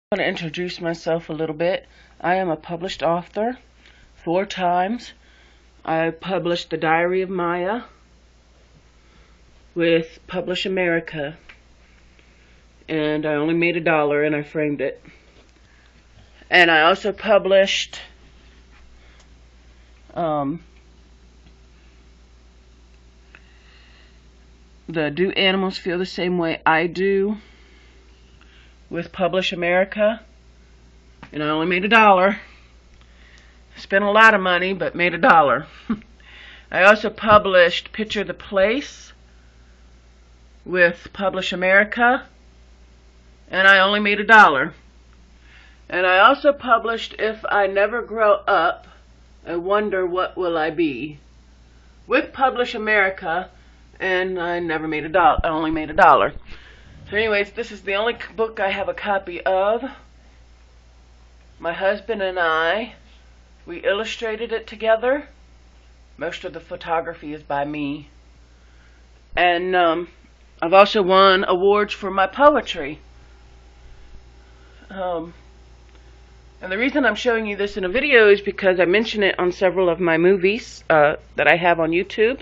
I'm going to introduce myself a little bit. I am a published author 4 times. I published The Diary of Maya with Publish America, and I only made $1 and I framed it. And I also published the Do Animals Feel the Same Way I Do with Publish America, and I only made $1. Spent a lot of money, but made $1. I also published Picture the Place with Publish America, and I only made $1. And I also published If I Never Grow Up, I Wonder What Will I Be with Publish America, and I never made $1. I only made $1. So anyways, this is the only book I have a copy of. My husband and I, we illustrated it together. Most of the photography is by me. And I've also won awards for my poetry. And the reason I'm showing you this in a video is because I mention it on several of my movies that I have on YouTube.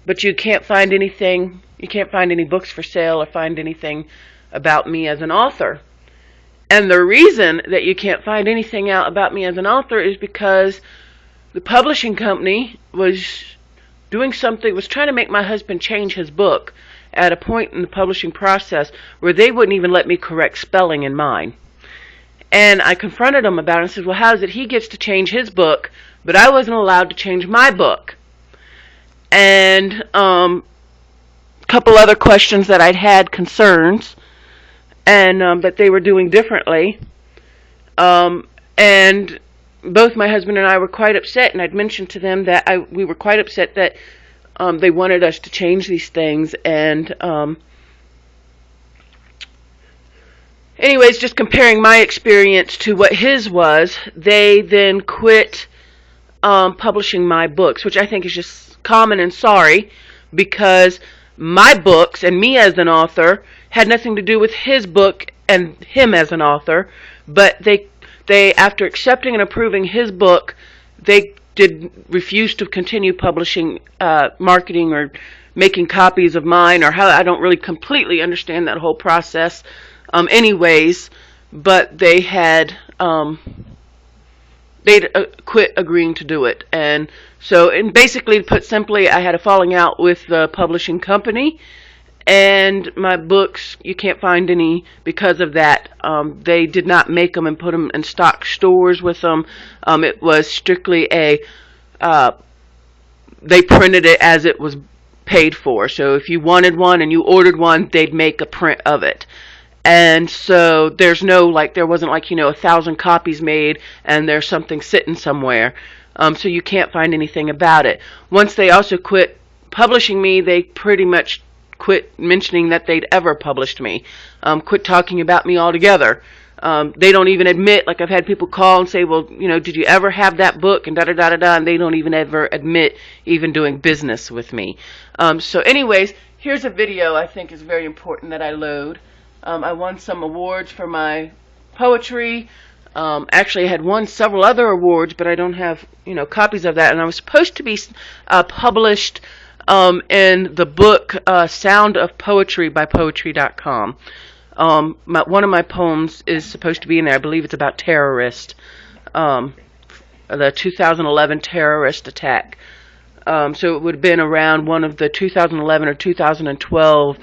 But you can't find anything, you can't find any books for sale or find anything about me as an author. And the reason that you can't find anything out about me as an author is because the publishing company was doing something, was trying to make my husband change his book at a point in the publishing process where they wouldn't even let me correct spelling in mine. And I confronted him about it and said, well, how is it he gets to change his book, but I wasn't allowed to change my book? And a couple other questions that I'd had concerns, and but they were doing differently. And both my husband and I were quite upset, and I'd mentioned to them that we were quite upset that they wanted us to change these things. And anyways, just comparing my experience to what his was, they then quit publishing my books, which I think is just common and sorry, because my books and me as an author had nothing to do with his book and him as an author. But they after accepting and approving his book, they did refuse to continue publishing, marketing, or making copies of mine, or how, I don't really completely understand that whole process. Anyways, but they had they'd quit agreeing to do it. And so, and basically, put simply, I had a falling out with the publishing company, and my books, you can't find any because of that. They did not make them and put them in stock stores with them. It was strictly a, they printed it as it was paid for. So if you wanted one and you ordered one, they'd make a print of it. And so there's no, like, there wasn't like, 1,000 copies made and there's something sitting somewhere. So you can't find anything about it. Once they also quit publishing me, they pretty much quit mentioning that they'd ever published me. Quit talking about me altogether. They don't even admit, like, I've had people call and say, well, did you ever have that book, and da-da-da-da-da, and they don't even ever admit even doing business with me. So anyways, here's a video I think is very important that I load. I won some awards for my poetry. Actually, I had won several other awards, but I don't have, copies of that. And I was supposed to be published in the book Sound of Poetry by Poetry.com. One of my poems is supposed to be in there. I believe it's about terrorist, the 2011 terrorist attack. So it would have been around one of the 2011 or 2012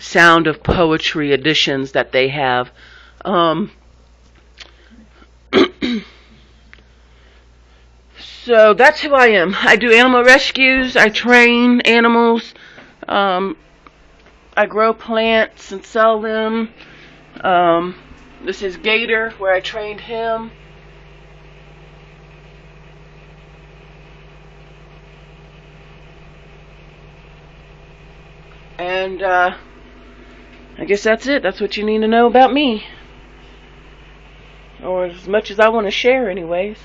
Sound of Poetry editions that they have. So that's who I am. I do animal rescues. I train animals. I grow plants and sell them. This is Gator, where I trained him. And I guess that's it. That's what you need to know about me. Or as much as I want to share anyways.